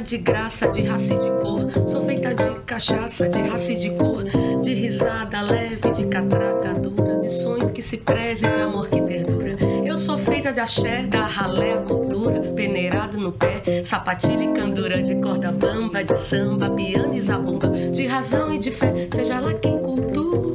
de graça, de raça e de cor. Sou feita de cachaça, de raça e de cor. De risada leve, de catraca dura. De sonho que se preze, de amor que perdura. Eu sou feita de axé, da ralé a cultura. Peneirado no pé, sapatilha e candura. De corda bamba, de samba, piano e zabumba. De razão e de fé, seja lá quem cultua.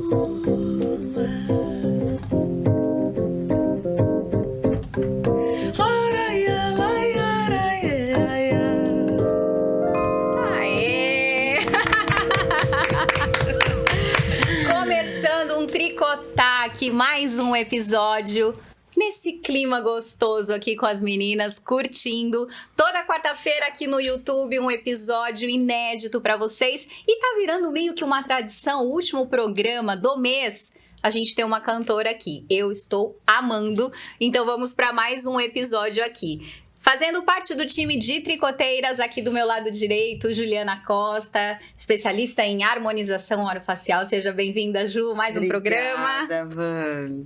Tricotar aqui mais um episódio nesse clima gostoso aqui com as meninas, curtindo toda quarta-feira aqui no YouTube um episódio inédito para vocês e tá virando meio que uma tradição, o último programa do mês. A gente tem uma cantora aqui, eu estou amando, então vamos para mais um episódio aqui. Fazendo parte do time de tricoteiras, aqui do meu lado direito, Juliana Costa, especialista em harmonização orofacial. Seja bem-vinda, Ju, mais um programa. Obrigada, Van.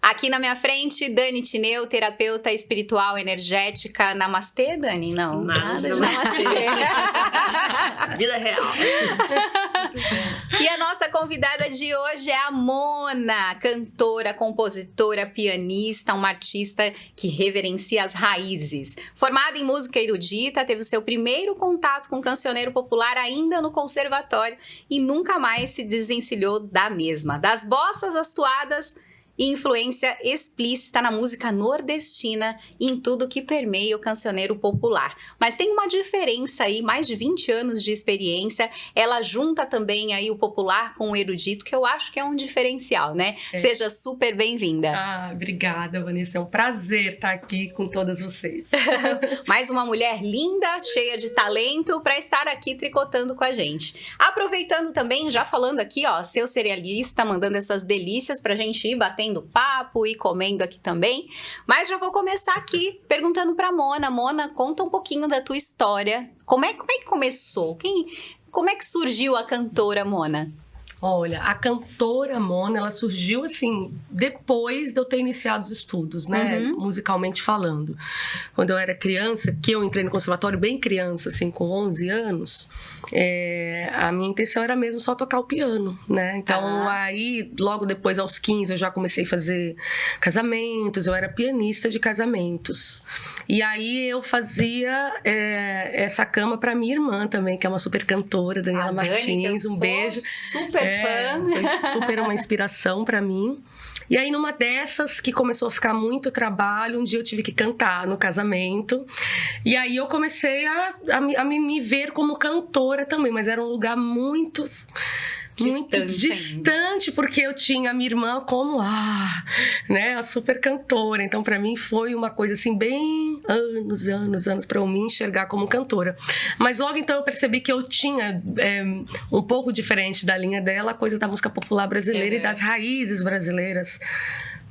Aqui na minha frente, Dani Tineu, terapeuta espiritual energética. Namastê, Dani? Não, nada de namastê. Vida real. E a nossa convidada de hoje é a Mona, cantora, compositora, pianista, uma artista que reverencia as raízes. Formada em música erudita, teve o seu primeiro contato com cancioneiro popular ainda no conservatório e nunca mais se desvencilhou da mesma. Das bossas às toadas e influência explícita na música nordestina e em tudo que permeia o cancioneiro popular. Mas tem uma diferença aí, mais de 20 anos de experiência, ela junta também aí o popular com o erudito, que eu acho que é um diferencial, né? Seja super bem-vinda. Obrigada, Vanessa, é um prazer estar aqui com todas vocês. Mais uma mulher linda, cheia de talento, para estar aqui tricotando com a gente. Aproveitando também, já falando aqui, ó, seu cerealista, mandando essas delícias pra gente ir batendo papo e comendo aqui também, mas já vou começar aqui perguntando pra Mona. Mona, conta um pouquinho da tua história, como é que começou? Como é que surgiu a cantora Mona? Olha, a cantora Mona, ela surgiu assim, depois de eu ter iniciado os estudos, né, musicalmente falando. Quando eu era criança, que eu entrei no conservatório bem criança, assim, com 11 anos, a minha intenção era mesmo só tocar o piano, né, então aí, logo depois, aos 15, eu já comecei a fazer casamentos, eu era pianista de casamentos. E aí eu fazia essa cama pra minha irmã também, que é uma super cantora, Daniela Martins, um beijo. Super fã. Foi super uma inspiração pra mim. E aí, numa dessas que começou a ficar muito trabalho, um dia eu tive que cantar no casamento. E aí eu comecei a me ver como cantora também, mas era um lugar muito distante, porque eu tinha a minha irmã como né, a super cantora. Então, pra mim, foi uma coisa assim, bem anos pra eu me enxergar como cantora. Mas logo então eu percebi que eu tinha um pouco diferente da linha dela, a coisa da música popular brasileira e das raízes brasileiras.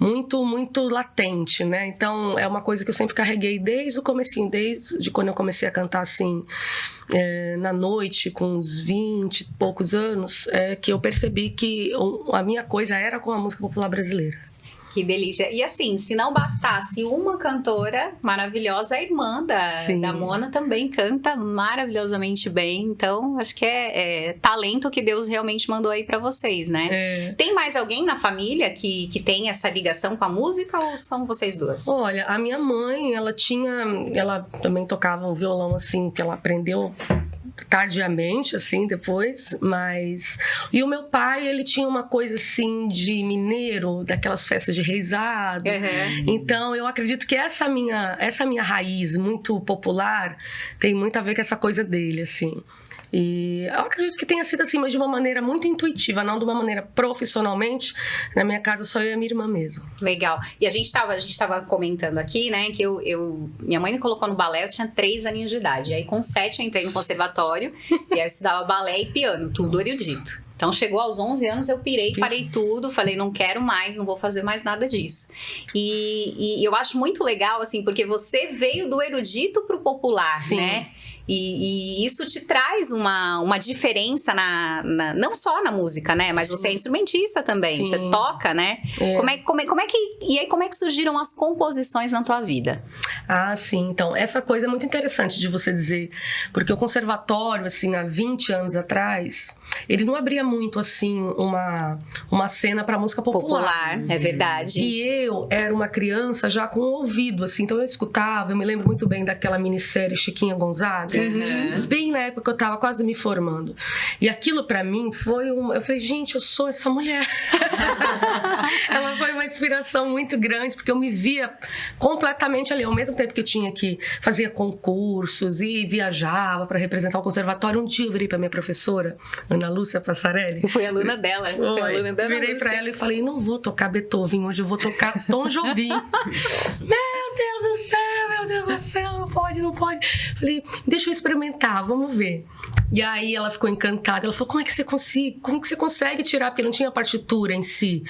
Muito, muito latente, né? Então, é uma coisa que eu sempre carreguei desde o comecinho, desde quando eu comecei a cantar assim, na noite, com uns 20 e poucos anos, que eu percebi que a minha coisa era com a música popular brasileira. Que delícia. E assim, se não bastasse uma cantora maravilhosa, a irmã da Mona também canta maravilhosamente bem. Então, acho que é talento que Deus realmente mandou aí pra vocês, né? Tem mais alguém na família que tem essa ligação com a música ou são vocês duas? Olha, a minha mãe, ela também tocava um violão assim, que ela aprendeu tardiamente, assim, depois, mas... E o meu pai, ele tinha uma coisa, assim, de mineiro, daquelas festas de reisado. Então, eu acredito que essa minha raiz muito popular tem muito a ver com essa coisa dele, assim. E eu acredito que tenha sido assim, mas de uma maneira muito intuitiva, não de uma maneira profissionalmente. Na minha casa, só eu e a minha irmã mesmo. Legal. E a gente tava comentando aqui, né, que minha mãe me colocou no balé, eu tinha 3 aninhos de idade. E aí, com 7, eu entrei no conservatório e aí eu estudava balé e piano, tudo erudito. Então, chegou aos 11 anos, eu pirei, parei tudo, falei, não quero mais, não vou fazer mais nada disso. E eu acho muito legal, assim, porque você veio do erudito pro popular, né? E isso te traz uma diferença não só na música, né? Mas você é instrumentista também, Sim. você toca, né? Como é que surgiram as composições na tua vida? Ah, sim. Então, essa coisa é muito interessante de você dizer, porque o conservatório, assim, há 20 anos atrás, ele não abria muito, assim, uma cena para música popular. É verdade. E eu era uma criança já com o ouvido, assim, então eu escutava, eu me lembro muito bem daquela minissérie Chiquinha Gonzaga, bem na época que eu tava quase me formando. E aquilo pra mim foi eu falei, gente, eu sou essa mulher. Ela foi uma inspiração muito grande, porque eu me via completamente ali, ao mesmo tempo que eu tinha que fazia concursos e viajava pra representar o conservatório. Um dia eu virei pra minha professora, Ana Lúcia Passarelli. Eu fui aluna dela. Virei pra ela e falei, não vou tocar Beethoven, hoje eu vou tocar Tom Jobim. Meu Deus do céu, não pode. Falei, deixa eu experimentar, vamos ver. E aí ela ficou encantada, ela falou, como é que você consegue tirar? Porque não tinha partitura em si.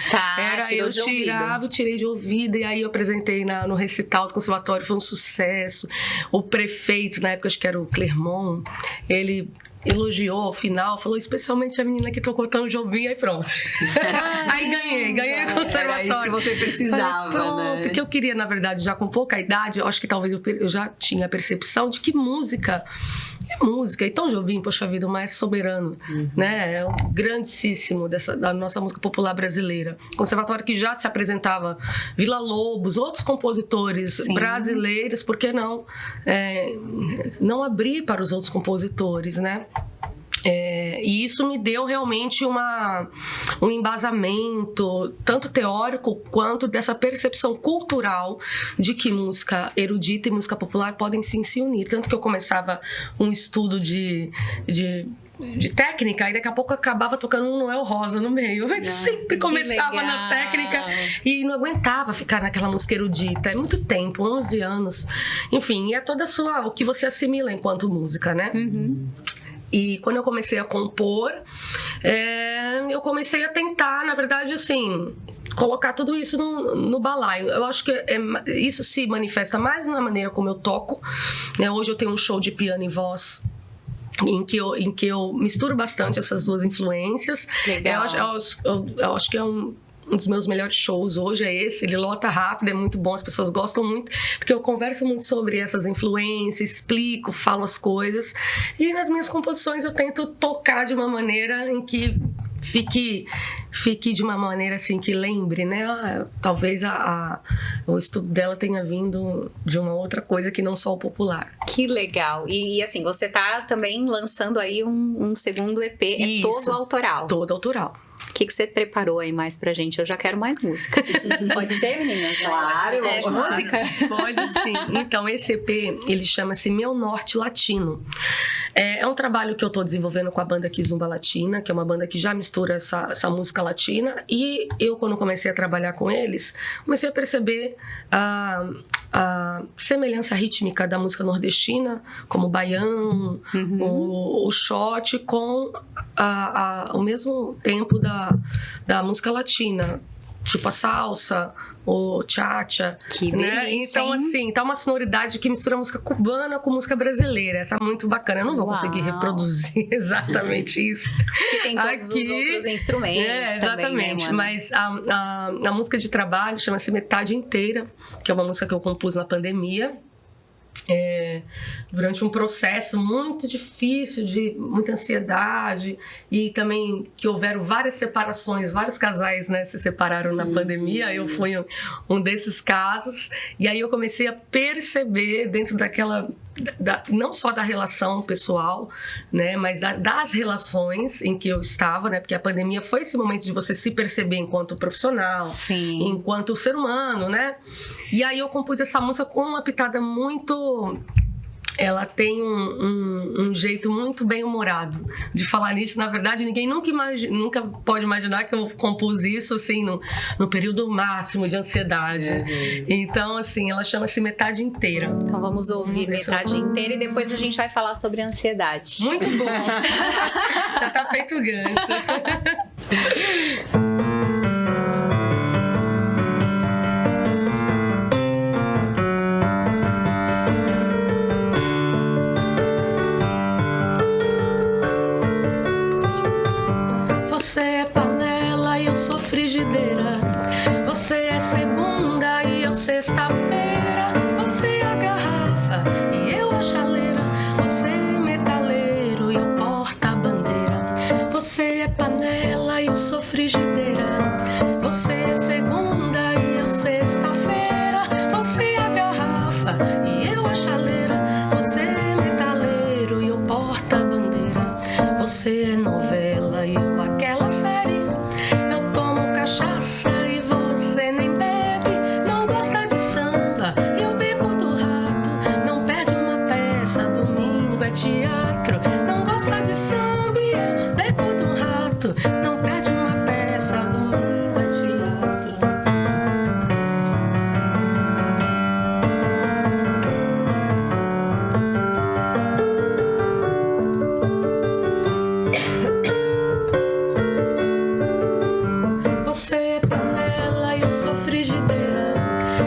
Eu tirei de ouvido, e aí eu apresentei no recital do conservatório, foi um sucesso. O prefeito, na época acho que era o Clermont, ele elogiou ao final, falou especialmente a menina que tocou Tom Jobim, aí pronto. Aí ganhei o conservatório. Era isso que você precisava, pronto, né? que eu queria, na verdade, já com pouca idade, eu acho que talvez eu já tinha a percepção de que música é música. E Tom Jobim, poxa vida, o mais soberano, né? É um grandíssimo da nossa música popular brasileira. Conservatório que já se apresentava Vila Lobos, outros compositores brasileiros, por que não? Não abrir para os outros compositores, né? E isso me deu realmente um embasamento, tanto teórico quanto dessa percepção cultural de que música erudita e música popular podem sim se unir. Tanto que eu começava um estudo de técnica e daqui a pouco eu acabava tocando um Noel Rosa no meio. Eu sempre começava na técnica e não aguentava ficar naquela música erudita. É muito tempo, 11 anos. Enfim, é toda o que você assimila enquanto música, né? E quando eu comecei a compor, eu comecei a tentar, na verdade, assim, colocar tudo isso no balaio. Eu acho que isso se manifesta mais na maneira como eu toco, né? Hoje eu tenho um show de piano e voz em que eu misturo bastante essas duas influências. Legal. Eu acho que é um dos meus melhores shows hoje é esse, ele lota rápido, é muito bom, as pessoas gostam muito, porque eu converso muito sobre essas influências, explico, falo as coisas, e nas minhas composições eu tento tocar de uma maneira em que fique de uma maneira assim que lembre, né? Talvez o estudo dela tenha vindo de uma outra coisa que não só o popular. Que legal. E assim, você tá também lançando aí um segundo EP, é todo autoral. Todo autoral. O que você preparou aí mais pra gente? Eu já quero mais música. Pode ser, meninas? Claro. Música? Pode sim. Então, esse EP, ele chama-se Meu Norte Latino. É um trabalho que eu tô desenvolvendo com a banda Kizumba Latina, que é uma banda que já mistura essa música latina. E eu, quando comecei a trabalhar com eles, comecei a perceber a semelhança rítmica da música nordestina, como o baião, o shot, com o mesmo tempo da música latina, tipo a salsa, o cha-cha. Que né? delícia, Então, hein? assim, tá uma sonoridade que mistura música cubana com música brasileira. Tá muito bacana. Eu não vou conseguir reproduzir exatamente isso. Que tem todos os outros instrumentos exatamente. também, né, mas a música de trabalho chama-se Metade Inteira, que é uma música que eu compus na pandemia. Durante um processo muito difícil, de muita ansiedade, e também que houveram várias separações, vários casais, né, se separaram na pandemia. Eu fui um desses casos, e aí eu comecei a perceber dentro daquela não só da relação pessoal, né, mas das relações em que eu estava, né, porque a pandemia foi esse momento de você se perceber enquanto profissional, Sim. enquanto ser humano, né? E aí eu compus essa música com uma pitada muito... Ela tem um jeito muito bem-humorado de falar nisso. Na verdade, ninguém nunca pode imaginar que eu compus isso assim, no período máximo de ansiedade. Então, assim, ela chama-se Metade Inteira. Então vamos ouvir Metade Inteira e depois a gente vai falar sobre ansiedade. Muito bom! Já tá feito o gancho. garrafa e eu a chaleira. Você é metaleiro e eu porta-bandeira. Você é novela e eu aquela série. Eu tomo cachaça e você nem bebe. Não gosta de samba e eu beco do rato. Não perde uma peça, domingo é teatro. Não gosta de samba e eu beco do rato. Não perde uma peça, domingo é teatro. Você é panela e eu sou frigideira.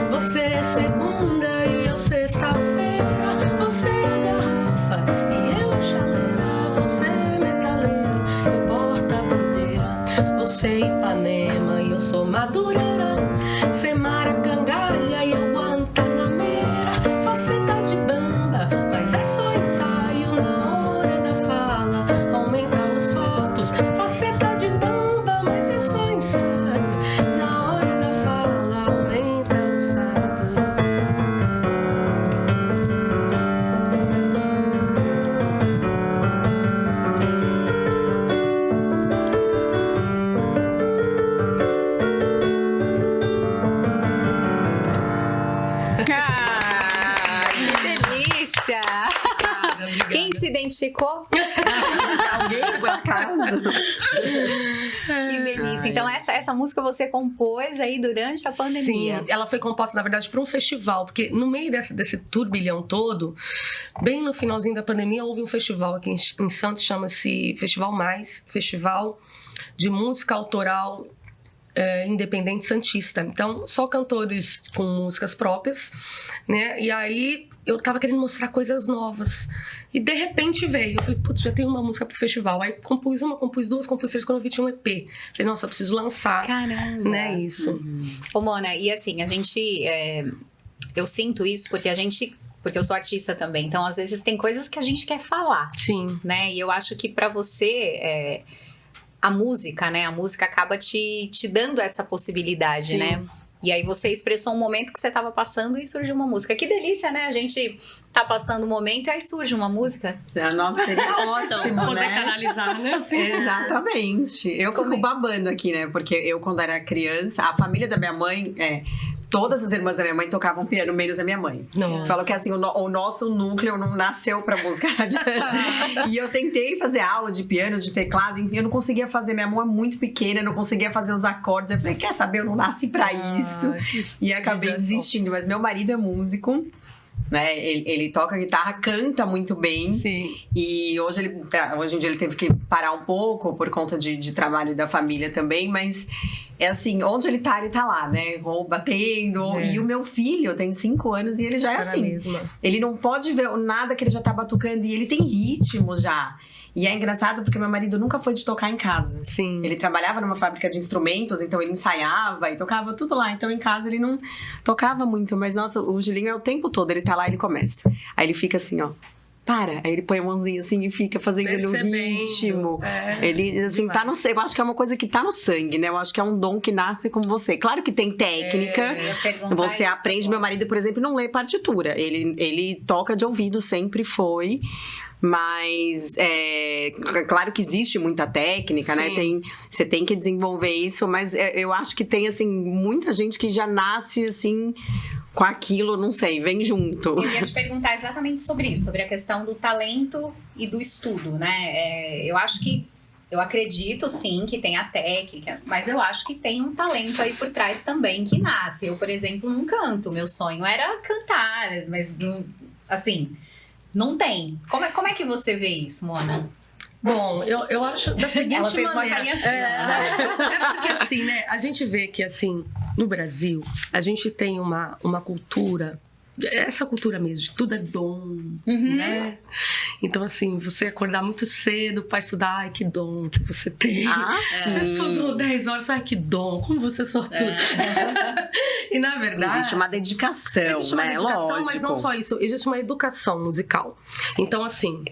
Você é segunda e eu sexta-feira. Você é garrafa e eu chaleira. Você é metaleiro e eu porta-bandeira. Você é Ipanema e eu sou madureira. Você é maracangalha e eu guantanameira. Você tá de bamba, mas é só ensaio. Na hora da fala aumenta os fatos. Você tá de bamba, mas é só ensaio. Na hora da fala aumenta os fatos. Ah, que delícia! Quem se identificou? Alguém, por acaso? Que delícia. Então, essa música você compôs aí durante a pandemia. Sim, ela foi composta, na verdade, para um festival, porque no meio desse turbilhão todo, bem no finalzinho da pandemia, houve um festival aqui em Santos, chama-se Festival Mais, Festival de Música Autoral Independente Santista. Então, só cantores com músicas próprias, né? E aí, eu tava querendo mostrar coisas novas. E, de repente, veio. Eu falei, putz, já tenho uma música pro festival. Aí, compus uma, compus duas, compus três. Quando eu vi, tinha um EP. Falei, nossa, eu preciso lançar. Caramba! Né, isso. Ô, Mona, e assim, a gente... eu sinto isso porque porque eu sou artista também. Então, às vezes, tem coisas que a gente quer falar. Sim. Né? E eu acho que pra você... a música, né? A música acaba te dando essa possibilidade, Sim. né? E aí você expressou um momento que você estava passando e surgiu uma música. Que delícia, né? A gente tá passando um momento e aí surge uma música. Nossa, seria ótimo, Poder né? canalizar, né? Assim. Exatamente. Eu fico babando aqui, né? Porque eu, quando era criança, a família da minha mãe... todas as irmãs da minha mãe tocavam piano, menos a minha mãe. Não. Falo que assim, o nosso núcleo não nasceu pra música. E eu tentei fazer aula de piano, de teclado, enfim, eu não conseguia fazer. Minha mão é muito pequena, eu não conseguia fazer os acordes. Eu falei, quer saber, eu não nasci pra isso. E acabei desistindo. Mas meu marido é músico, né? Ele toca guitarra, canta muito bem. Sim. E hoje em dia ele teve que parar um pouco por conta de trabalho da família também, mas é assim, onde ele tá lá, né? Ou batendo. E o meu filho tem 5 anos e ele já é assim. Mesma. Ele não pode ver nada que ele já tá batucando e ele tem ritmo já. E é engraçado porque meu marido nunca foi de tocar em casa. Sim. Ele trabalhava numa fábrica de instrumentos, então ele ensaiava e tocava tudo lá. Então em casa ele não tocava muito, mas nossa, o Julinho é o tempo todo, ele tá lá e ele começa. Aí ele fica assim, ó. Para, aí ele põe a mãozinha assim e fica fazendo no ritmo. Ele, assim, tá no sangue. Eu acho que é uma coisa que tá no sangue, né? Eu acho que é um dom que nasce com você. Claro que tem técnica. Você aprende. Meu marido, por exemplo, não lê partitura. Ele toca de ouvido, sempre foi. Mas claro que existe muita técnica, né? Você tem que desenvolver isso, mas eu acho que tem, assim, muita gente que já nasce, assim, com aquilo, não sei, vem junto. Eu ia te perguntar exatamente sobre isso, sobre a questão do talento e do estudo, né? Eu acredito, sim, que tem a técnica, mas eu acho que tem um talento aí por trás também que nasce. Eu, por exemplo, não canto. Meu sonho era cantar, mas, assim... Não tem. Como é que você vê isso, Mona? Bom, eu acho da seguinte Ela fez maneira. uma carinha assim, É porque assim, né? A gente vê que assim, no Brasil, a gente tem uma cultura, essa cultura mesmo, de tudo é dom, né? Então, assim, você acordar muito cedo pra estudar, ai, que dom que você tem. Você estudou 10 horas, ai, que dom, como você sortudo. E, na verdade... Existe uma dedicação, existe uma dedicação, Lógico. mas não só isso, existe uma educação musical. Então, assim...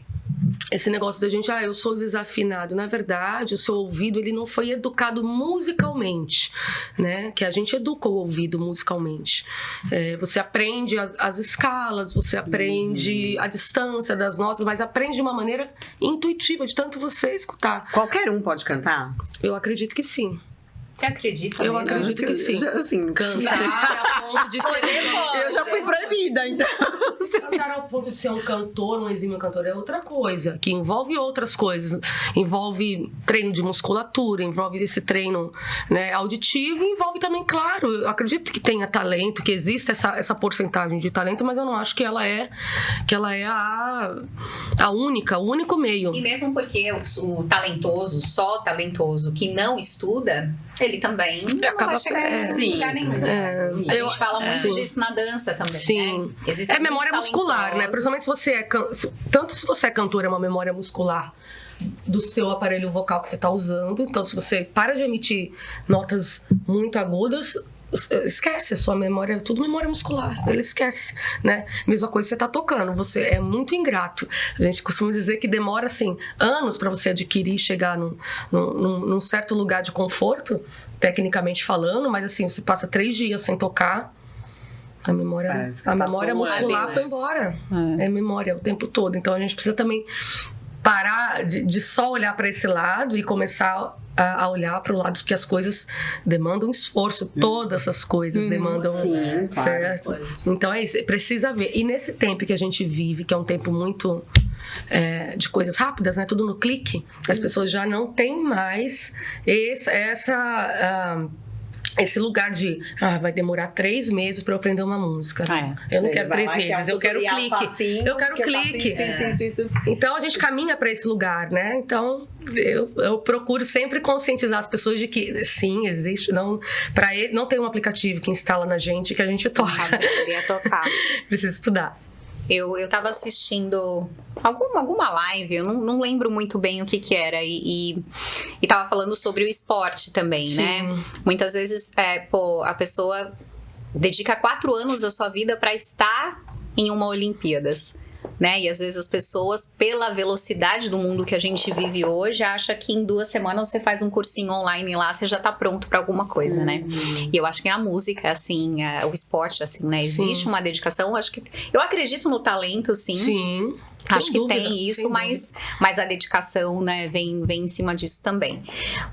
esse negócio da gente, eu sou desafinado. Na verdade, o seu ouvido, ele não foi educado musicalmente, né? Que a gente educa o ouvido musicalmente. Você aprende as escalas, você aprende a distância das notas, mas aprende de uma maneira intuitiva, de tanto você escutar. Qualquer um pode cantar? Eu acredito que sim. Você acredita? Eu acredito que sim. Assim, Cantar ao ponto de ser... eu já fui proibida, então... Cantar ao ponto de ser um cantor, um exímio cantor, é outra coisa, que envolve outras coisas. Envolve treino de musculatura, envolve esse treino, né, auditivo, e envolve também, claro, eu acredito que tenha talento, que existe essa porcentagem de talento, mas eu não acho que ela é a única, o único meio. E mesmo porque o talentoso, só talentoso, que não estuda, ele também não vai chegar em lugar nenhum. A gente fala muito disso na dança também, sim. Né? Existem memória muscular, né? Principalmente se você tanto se você é cantor, é uma memória muscular do seu aparelho vocal que você está usando. Então, se você para de emitir notas muito agudas, esquece, a sua memória é tudo memória muscular, ele esquece, né? Mesma coisa você tá tocando, você é muito ingrato. A gente costuma dizer que demora, assim, anos para você adquirir e chegar num certo lugar de conforto, tecnicamente falando, mas assim, você passa 3 dias sem tocar, a memória muscular foi embora. É memória o tempo todo. Então a gente precisa também parar de só olhar para esse lado e começar a olhar para o lado que as coisas demandam esforço. Todas essas coisas demandam, sim, certo? Então é isso, precisa ver. E nesse tempo que a gente vive, que é um tempo muito de coisas rápidas, né? Tudo no clique, as pessoas já não têm mais esse lugar de vai demorar 3 meses para eu aprender uma música. Eu não quero 3 meses, eu quero clique. Eu quero clique. Isso. Então a gente caminha para esse lugar, né? Então eu procuro sempre conscientizar as pessoas de que sim, existe, não tem um aplicativo que instala na gente que a gente toca. Queria tocar. Precisa estudar. Eu tava assistindo alguma live, eu não lembro muito bem o que era, e tava falando sobre o esporte também, né? Muitas vezes, a pessoa dedica 4 anos da sua vida para estar em uma Olimpíadas, né? E às vezes as pessoas, pela velocidade do mundo que a gente vive hoje, acham que em 2 semanas você faz um cursinho online lá, você já tá pronto para alguma coisa, né? E eu acho que a música, assim, o esporte, assim, né? Existe uma dedicação, eu acredito no talento, sim. Sim. Acho que tem isso, mas a dedicação, né, vem em cima disso também.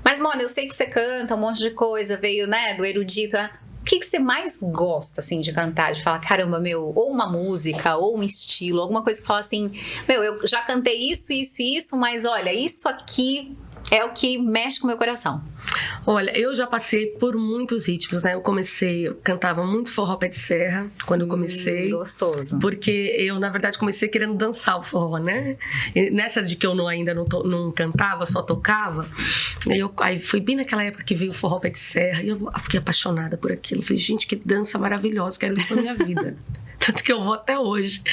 Mas, Mona, eu sei que você canta um monte de coisa, veio, né, do erudito, né? O que você mais gosta, assim, de cantar? De falar, caramba, ou uma música, ou um estilo, alguma coisa que fala assim, eu já cantei isso, mas olha, isso aqui é o que mexe com o meu coração. Olha, eu já passei por muitos ritmos, né? Eu cantava muito forró pé de serra quando eu comecei. Gostoso. Porque eu, na verdade, comecei querendo dançar o forró, né? E nessa de que eu ainda não cantava, só tocava. Aí foi bem naquela época que veio o forró pé de serra e eu fiquei apaixonada por aquilo. Falei, gente, que dança maravilhosa, quero isso na minha vida. Tanto que eu vou até hoje.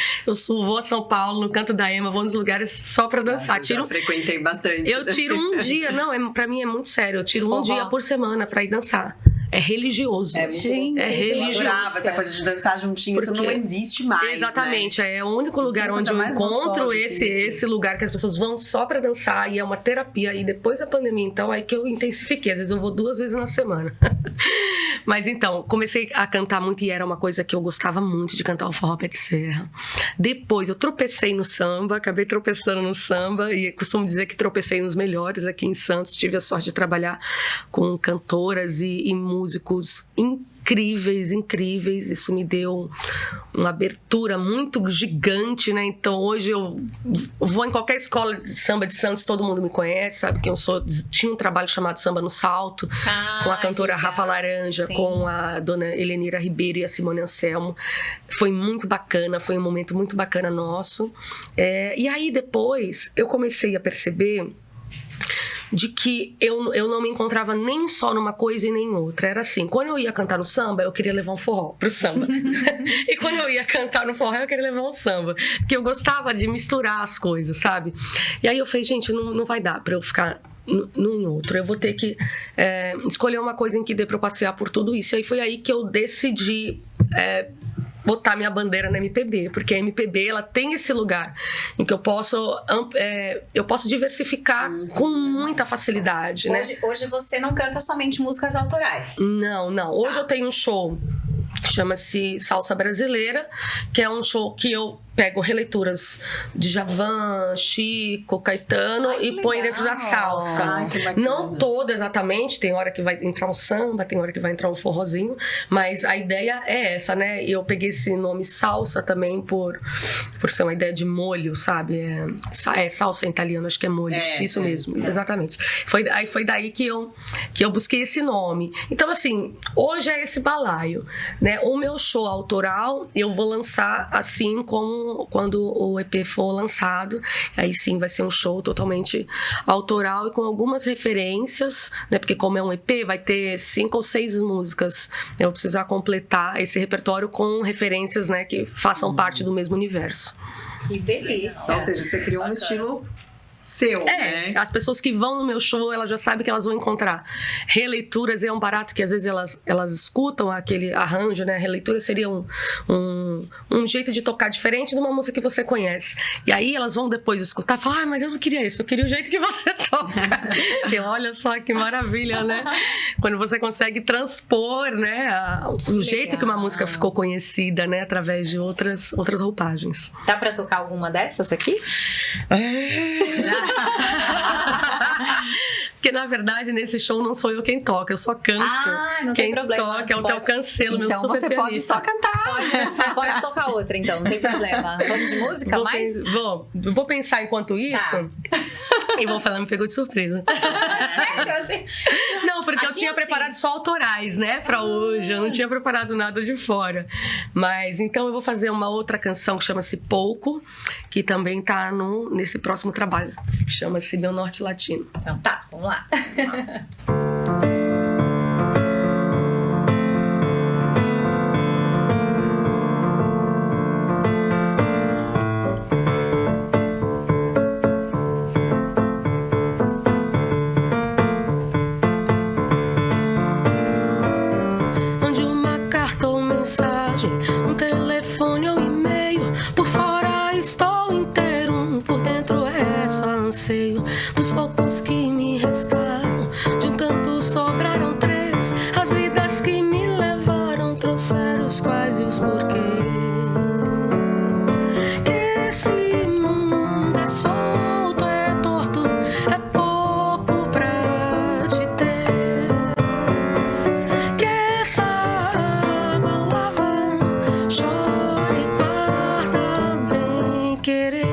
Vou a São Paulo, no Canto da Ema, vou nos lugares só pra dançar. Já frequentei bastante. Eu tiro um dia, pra mim é muito sério, eu tiro um dia por semana pra ir dançar. É religioso. Gente, religioso. Eu adorava essa coisa de dançar juntinho, isso não existe mais. Exatamente, né? É o único lugar onde eu encontro esse lugar que as pessoas vão só pra dançar e é uma terapia. E depois da pandemia, então, aí que eu intensifiquei. Às vezes eu vou 2 vezes na semana. Mas então, comecei a cantar muito e era uma coisa que eu gostava muito de cantar o forró pé de serra. Depois eu tropecei no samba, acabei tropeçando no samba e costumo dizer que tropecei nos melhores aqui em Santos. Tive a sorte de trabalhar com cantoras e músicos incríveis. Isso me deu uma abertura muito gigante, né? Então hoje eu vou em qualquer escola de samba de Santos, todo mundo me conhece, sabe quem eu sou. Tinha um trabalho chamado Samba no Salto, com a cantora Rafa Laranja, com a dona Helenira Ribeiro e a Simone Anselmo. Foi muito bacana, foi um momento muito bacana nosso. E aí depois eu comecei a perceber de que eu não me encontrava nem só numa coisa e nem outra. Era assim, quando eu ia cantar no samba, eu queria levar um forró pro samba. E quando eu ia cantar no forró, eu queria levar um samba. Porque eu gostava de misturar as coisas, sabe? E aí eu falei, gente, não vai dar pra eu ficar num em outro. Eu vou ter que escolher uma coisa em que dê pra eu passear por tudo isso. E aí foi aí que eu decidi botar minha bandeira na MPB, porque a MPB, ela tem esse lugar em que eu posso diversificar com muita facilidade, né? Hoje você não canta somente músicas autorais. Não. Hoje eu tenho um show, chama-se Salsa Brasileira, que é um show que eu pego releituras de Djavan, Chico, Caetano e põe dentro da salsa. Ai, que bacana. Não toda exatamente, tem hora que vai entrar um samba, tem hora que vai entrar um forrozinho, mas a ideia é essa, né? Eu peguei esse nome salsa também por ser uma ideia de molho, sabe? É salsa em italiano, acho que é molho. Isso mesmo, exatamente. Foi daí que eu busquei esse nome. Então, assim, hoje é esse balaio, né? O meu show autoral, eu vou lançar assim como quando o EP for lançado, aí sim vai ser um show totalmente autoral e com algumas referências, né? Porque como é um EP, vai ter 5 ou 6 músicas. Eu vou precisar completar esse repertório com referências, né, que façam parte do mesmo universo. Que delícia. Ou seja, você criou um estilo seu, né? As pessoas que vão no meu show, elas já sabem que elas vão encontrar releituras. É um barato que às vezes elas escutam aquele arranjo, né? A releitura seria um jeito de tocar diferente de uma música que você conhece. E aí elas vão depois escutar e falar, mas eu não queria isso, eu queria o jeito que você toca. E olha só que maravilha, né? Quando você consegue transpor, né, o jeito que uma música ficou conhecida, né, através de outras roupagens. Dá pra tocar alguma dessas aqui? Porque na verdade nesse show não sou eu quem toca, eu só canto. Não quem tem problema. Toca é o Theo Cancelo, meu Então super você pianista. pode só cantar. Pode tocar outra, então, não tem problema. Vamos de música, Vou pensar enquanto isso e vou falar, me pegou de surpresa. Sério? Eu achei... Não, porque eu Aqui tinha assim. preparado só autorais, né, pra hoje. Eu não tinha preparado nada de fora. Mas então eu vou fazer uma outra canção que chama-se Pouco, que também tá nesse próximo trabalho, que chama-se Meu Norte Latino. Então tá, vamos lá. Mande uma carta ou mensagem, um telefone ou e-mail. Por fora estou inteiro, por dentro é só anseio. Dos poucos que me restaram, de um tanto sobraram 3. As vidas que me levaram trouxeram os quais e os porquês. Que esse mundo é solto, é torto, é pouco pra te ter. Que essa água lava, chora e guarda bem querer.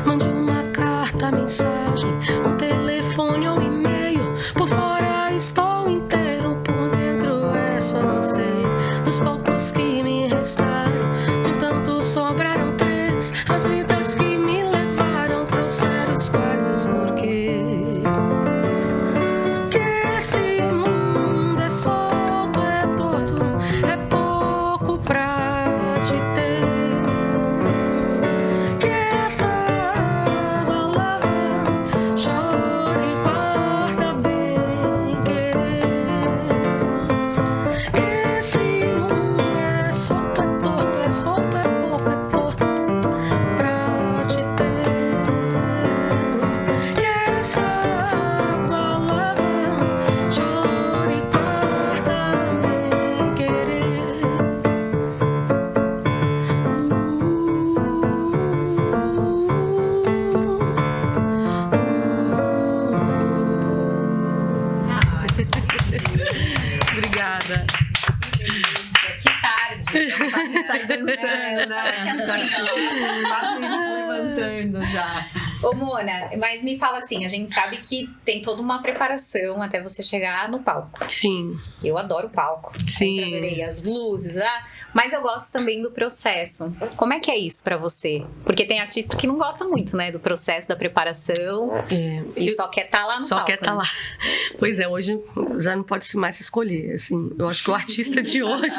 Mande uma carta, mensagem, um telefone ou e-mail. Por fora estou inteiro, por dentro é só anseio. Dos poucos que me restaram, de tanto sobraram 3. As vidas que me levaram trouxeram os quais e os porquês. Que esse mundo é solto, é torto, é pouco pra te ter. Que essa água lava, chora e guarda bem querer. Que esse mundo é solto, é pouco, é torto pra te ter. Que essa água lava, chora e guarda bem querer. Obrigada. Que tarde. Sai dançando, né? Quase levantando já. Ô, Mona, mas me fala assim, a gente sabe que tem toda uma preparação até você chegar no palco. Sim, Eu adoro palco. Sim. Sempre adorei as luzes, mas eu gosto também do processo. Como é que é isso pra você? Porque tem artista que não gosta muito, né, do processo da preparação e só quer estar lá no só palco. quer estar lá. Pois é, hoje já não pode mais se escolher, assim. Eu acho que o artista de hoje...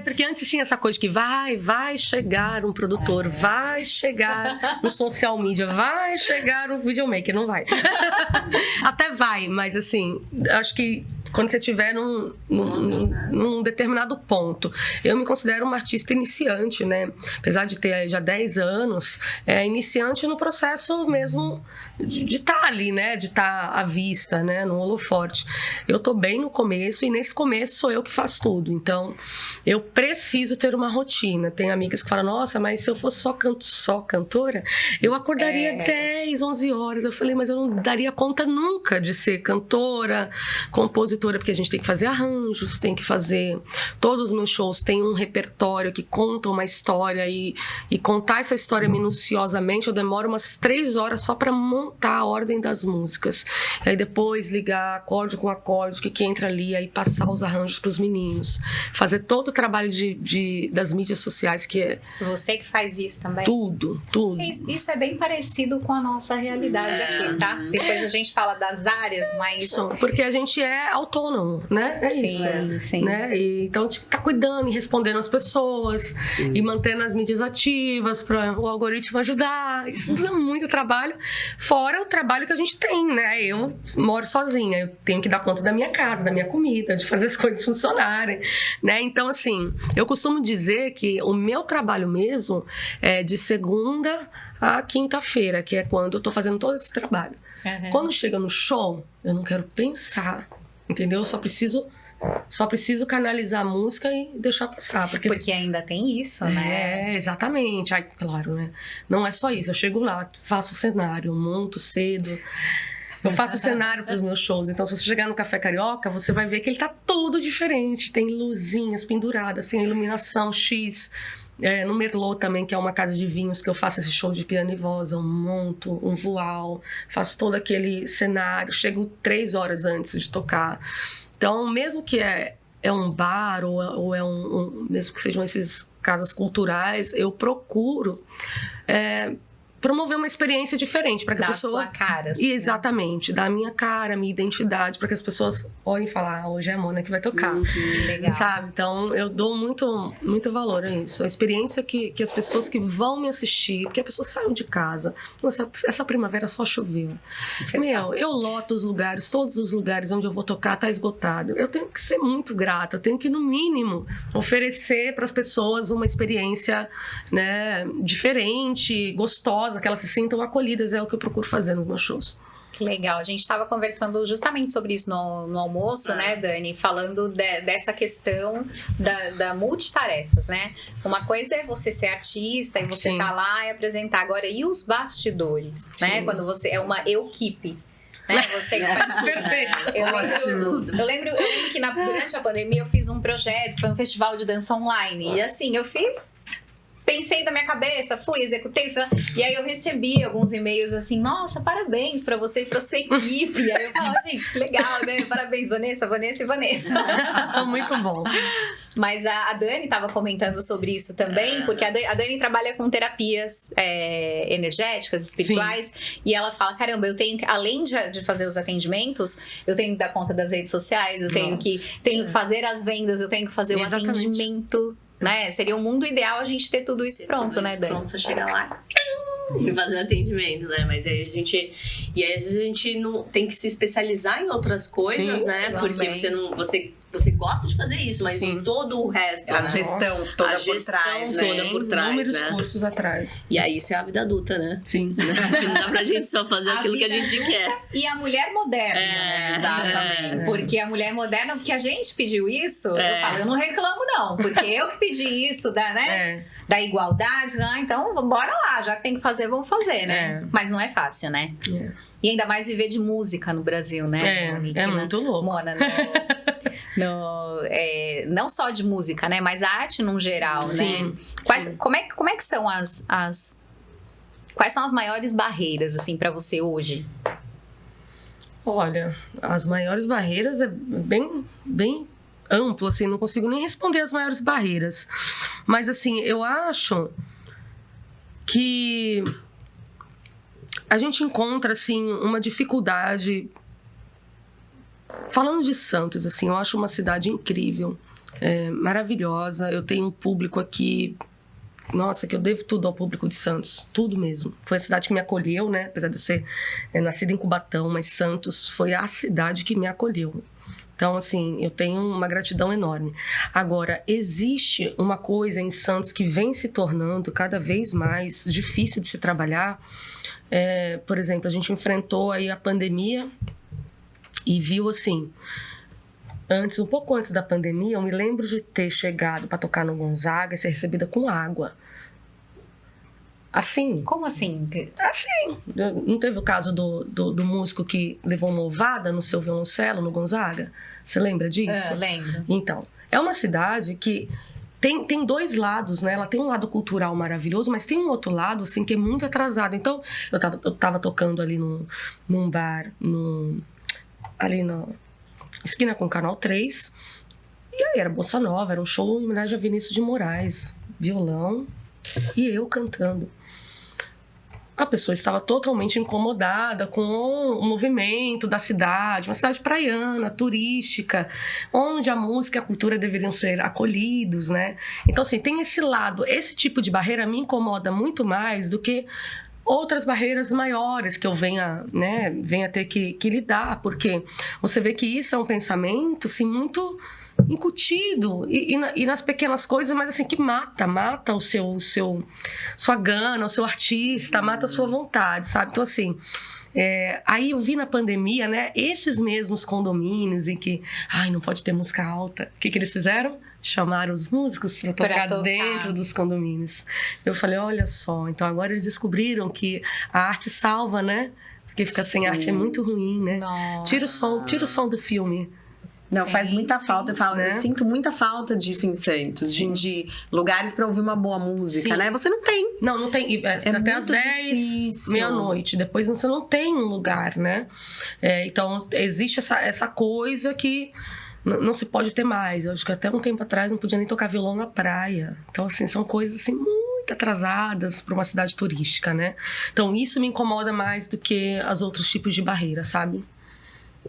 porque antes tinha essa coisa de que vai chegar um produtor, vai chegar no social media. dia vai chegar o videomaker, não vai. Até vai, mas assim, acho que quando você estiver num determinado ponto. Eu me considero uma artista iniciante, né? Apesar de ter já 10 anos, iniciante no processo mesmo de estar ali, né? De estar à vista, né? No holofote. Eu tô bem no começo e nesse começo sou eu que faço tudo. Então, eu preciso ter uma rotina. Tem amigas que falam, nossa, mas se eu fosse só cantora, eu acordaria 10, 11 horas. Eu falei, mas eu não daria conta nunca de ser cantora, compositora, porque a gente tem que fazer arranjos, tem que fazer... Todos os meus shows têm um repertório que conta uma história e contar essa história minuciosamente, eu demoro umas 3 horas só para montar a ordem das músicas. E aí depois ligar acorde com acorde, que entra ali, aí passar os arranjos para os meninos. Fazer todo o trabalho das mídias sociais, que é... Você que faz isso também? Tudo. Isso é bem parecido com a nossa realidade aqui, tá? Depois a gente fala das áreas, mas... Porque a gente é autônomo, né? É isso. Sim. Né? E, então, a gente tá cuidando e respondendo as pessoas e mantendo as mídias ativas para o algoritmo ajudar. Isso dá muito trabalho. Fora o trabalho que a gente tem, né? Eu moro sozinha, eu tenho que dar conta da minha casa, da minha comida, de fazer as coisas funcionarem, né? Então, assim, eu costumo dizer que o meu trabalho mesmo é de segunda a quinta-feira, que é quando eu tô fazendo todo esse trabalho. Quando chega no show, eu não quero pensar, entendeu? Eu só preciso canalizar a música e deixar passar. Porque ainda tem isso, né? Exatamente. Ai, claro, né? Não é só isso. Eu chego lá, faço o cenário, monto cedo. Eu faço o cenário para os meus shows. Então, se você chegar no Café Carioca, você vai ver que ele tá todo diferente. Tem luzinhas penduradas, tem iluminação X. No Merlot também, que é uma casa de vinhos, que eu faço esse show de piano e voz, eu monto um voal, faço todo aquele cenário, chego 3 horas antes de tocar. Então, mesmo que é um bar ou é mesmo que sejam essas casas culturais, eu procuro promover uma experiência diferente para que a pessoa... Da sua cara. Assim, exatamente, da minha cara, minha identidade, para que as pessoas olhem e falem, hoje é a Mona que vai tocar. Legal. Sabe? Então, eu dou muito valor a isso. A experiência que as pessoas que vão me assistir, porque a pessoa saiu de casa, essa primavera só choveu. Eu loto os lugares, todos os lugares onde eu vou tocar tá esgotado. Eu tenho que ser muito grata, eu tenho que, no mínimo, oferecer para as pessoas uma experiência, né, diferente, gostosa, que elas se sintam acolhidas, é o que eu procuro fazer nos meus shows. Que legal, a gente estava conversando justamente sobre isso no almoço, né, Dani? Falando dessa questão da multitarefas, né? Uma coisa é você ser artista e você tá lá e apresentar. Agora, e os bastidores, né? Quando você é uma equipe. Né? Você que faz tudo. Perfeito. Eu lembro que durante a pandemia eu fiz um projeto, que foi um festival de dança online. E assim, eu pensei da minha cabeça, fui, executei, e aí eu recebi alguns e-mails assim, nossa, parabéns pra você e pra sua equipe. E aí eu falava, gente, que legal, né? Parabéns, Vanessa e Vanessa. Muito bom. Mas a Dani estava comentando sobre isso também, porque a Dani trabalha com terapias energéticas, espirituais, sim. E ela fala, caramba, eu tenho, além de fazer os atendimentos, eu tenho que dar conta das redes sociais, eu tenho que fazer as vendas, eu tenho que fazer o atendimento. Né? Seria o mundo ideal a gente ter tudo isso pronto, né, Dani? Pronto, você chega lá e fazer atendimento, né? Mas aí às vezes a gente não tem que se especializar em outras coisas, sim, né? Porque você gosta de fazer isso, mas em todo o resto, a gestão toda por trás, né? Toda por trás, inúmeros né? cursos atrás. E aí isso é a vida adulta, né? Sim. Não dá pra gente só fazer aquilo que a gente quer. E a mulher moderna, né? Exatamente. Porque a mulher moderna, porque a gente pediu isso, eu falo, eu não reclamo não, porque eu que pedi isso da igualdade, né? Então bora lá, já que tem que fazer, vamos fazer, né? Mas não é fácil, né? E ainda mais viver de música no Brasil, né? É muito louco. Mona, não só de música, né? Mas a arte num geral, sim, né? Como é que são quais são as maiores barreiras, assim, pra você hoje? Olha, as maiores barreiras é bem amplo, assim, não consigo nem responder as maiores barreiras. Mas, assim, eu acho que a gente encontra, assim, uma dificuldade. Falando de Santos, assim, eu acho uma cidade incrível, maravilhosa. Eu tenho um público aqui nossa, que eu devo tudo ao público de Santos, tudo mesmo. Foi a cidade que me acolheu, né? Apesar de eu ser nascida em Cubatão, mas Santos foi a cidade que me acolheu. Então, assim, eu tenho uma gratidão enorme. Agora, existe uma coisa em Santos que vem se tornando cada vez mais difícil de se trabalhar. Por exemplo, a gente enfrentou aí a pandemia e viu, assim, um pouco antes da pandemia, eu me lembro de ter chegado para tocar no Gonzaga e ser recebida com água. Assim. Como assim? Assim. Não teve o caso do músico que levou uma ovada no seu violoncelo no Gonzaga? Você lembra disso? Lembro. Então, é uma cidade que tem dois lados, né? Ela tem um lado cultural maravilhoso, mas tem um outro lado, assim, que é muito atrasado. Então, eu tava tocando ali num bar, ali na esquina com o Canal 3, e aí era bossa nova, era um show em homenagem a Vinícius de Moraes, violão, e eu cantando. A pessoa estava totalmente incomodada com o movimento da cidade, uma cidade praiana, turística, onde a música e a cultura deveriam ser acolhidos, né? Então, assim, tem esse lado, esse tipo de barreira me incomoda muito mais do que outras barreiras maiores que eu venha ter que lidar, porque você vê que isso é um pensamento, assim, muito incutido e nas pequenas coisas, mas assim, que mata sua gana, o seu artista, mata a sua vontade, sabe? Então, assim, aí eu vi na pandemia, né, esses mesmos condomínios em que, não pode ter música alta. O que eles fizeram? Chamaram os músicos para tocar dentro dos condomínios. Eu falei, olha só, então agora eles descobriram que a arte salva, né? Porque ficar sem arte é muito ruim, né? Nossa. Tira o som do filme. Não, faz muita falta. Eu sinto muita falta disso em Santos, de lugares pra ouvir uma boa música, né? Você não tem. Não tem. Até às 10, meia-noite. Depois você não tem um lugar, né? Então, existe essa coisa que não se pode ter mais. Eu acho que até um tempo atrás não podia nem tocar violão na praia. Então, assim, são coisas assim muito atrasadas para uma cidade turística, né? Então, isso me incomoda mais do que os outros tipos de barreira, sabe?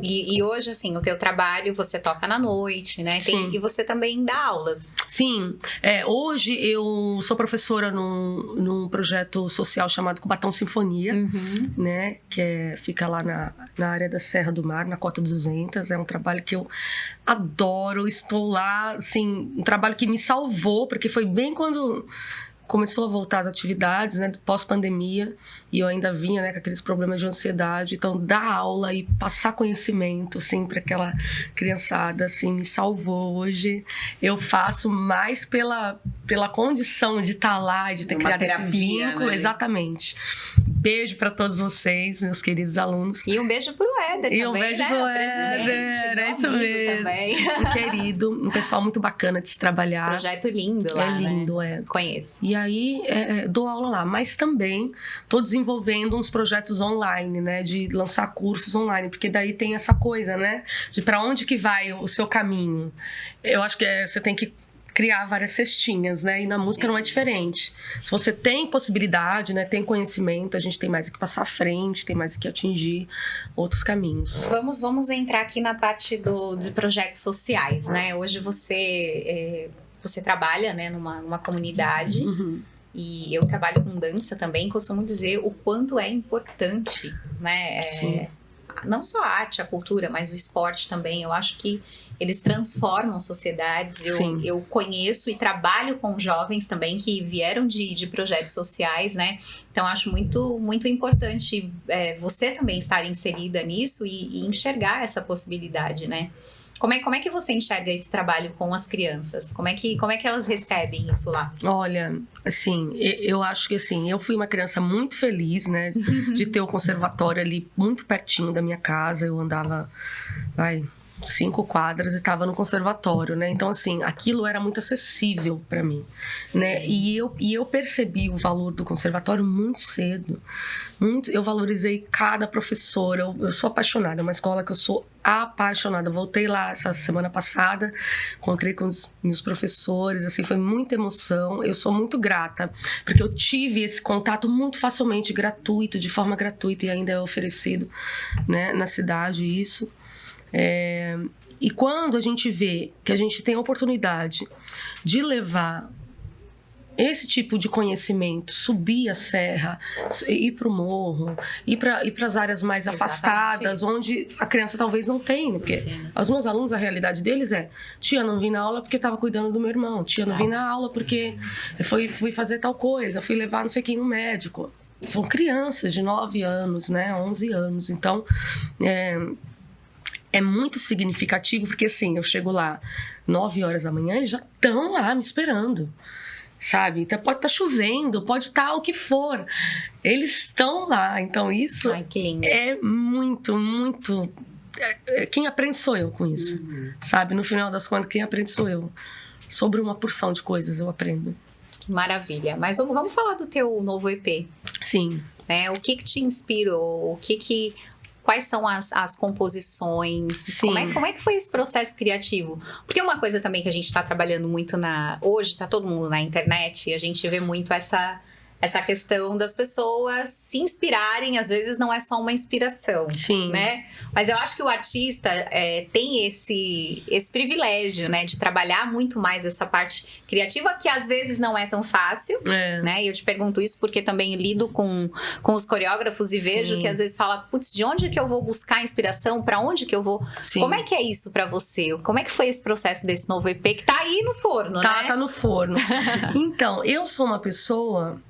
E hoje, assim, o teu trabalho, você toca na noite, né? E você também dá aulas. Sim. Hoje eu sou professora num projeto social chamado Cubatão Sinfonia, né? Que fica lá na área da Serra do Mar, na Cota 200. É um trabalho que eu adoro. Estou lá, assim, um trabalho que me salvou, porque foi bem quando começou a voltar às atividades, né, pós-pandemia, e eu ainda vinha, né, com aqueles problemas de ansiedade. Então, dar aula e passar conhecimento, assim, para aquela criançada, assim, me salvou. Hoje eu faço mais pela condição de estar lá, de ter criado terapia, esse vínculo, né? Exatamente. Beijo para todos vocês, meus queridos alunos. E um beijo pro Éder também, um beijo, né? Pro Éder, é isso mesmo. Um querido, um pessoal muito bacana de se trabalhar. Projeto lindo lá, lindo, né? Conheço. E aí, dou aula lá, mas também estou desenvolvendo uns projetos online, né, de lançar cursos online, porque daí tem essa coisa, né, de para onde que vai o seu caminho. Eu acho que você tem que criar várias cestinhas, né, e na música não é diferente. Se você tem possibilidade, né, tem conhecimento, a gente tem mais que passar à frente, tem mais que atingir outros caminhos. Vamos entrar aqui na parte de projetos sociais, né, hoje você trabalha, né, numa comunidade, e eu trabalho com dança também, costumo dizer o quanto é importante, né, não só a arte, a cultura, mas o esporte também. Eu acho que eles transformam sociedades. Eu conheço e trabalho com jovens também que vieram de projetos sociais, né, então acho muito, muito importante você também estar inserida nisso e enxergar essa possibilidade, né. Como é que você enxerga esse trabalho com as crianças? Como é que elas recebem isso lá? Olha, assim, eu acho que assim, eu fui uma criança muito feliz, né, de ter o conservatório ali muito pertinho da minha casa. Eu andava, 5 quadras e estava no conservatório, né? Então, assim, aquilo era muito acessível para mim, né? E eu percebi o valor do conservatório muito cedo. Eu valorizei cada professora. Eu sou apaixonada, é uma escola que eu sou apaixonada. Voltei lá essa semana passada, encontrei com os meus professores, assim, foi muita emoção. Eu sou muito grata, porque eu tive esse contato muito facilmente, gratuito, de forma gratuita, e ainda é oferecido, né, na cidade isso. E quando a gente vê que a gente tem a oportunidade de levar esse tipo de conhecimento, subir a serra, ir para o morro, ir para as áreas mais afastadas, isso. onde a criança talvez não tenha, porque os meus alunos, a realidade deles é: tia, não vim na aula porque estava cuidando do meu irmão, tia, não vim na aula porque fui fazer tal coisa, fui levar não sei quem no médico. São crianças de 9 anos, né, 11 anos, então é muito significativo, porque assim, eu chego lá 9 horas da manhã, eles já estão lá me esperando, sabe? Então pode estar chovendo, pode estar o que for, eles estão lá. Então isso Ai, que lindo. é muito, muito... Quem aprende sou eu com isso, sabe? No final das contas, quem aprende sou eu. Sobre uma porção de coisas eu aprendo. Que maravilha. Mas vamos falar do teu novo EP, Sim. né? O que te inspirou? Quais são as composições? Sim. Como é que foi esse processo criativo? Porque uma coisa também que a gente está trabalhando muito hoje, tá todo mundo na internet, e a gente vê muito essa questão das pessoas se inspirarem, às vezes não é só uma inspiração, Sim. né? Mas eu acho que o artista tem esse privilégio, né? De trabalhar muito mais essa parte criativa, que às vezes não é tão fácil, né? E eu te pergunto isso porque também lido com os coreógrafos e vejo que às vezes fala, putz, de onde que eu vou buscar inspiração? Pra onde que eu vou? Sim. Como é que é isso pra você? Como é que foi esse processo desse novo EP que tá aí no forno, né? Tá no forno. Então, eu sou uma pessoa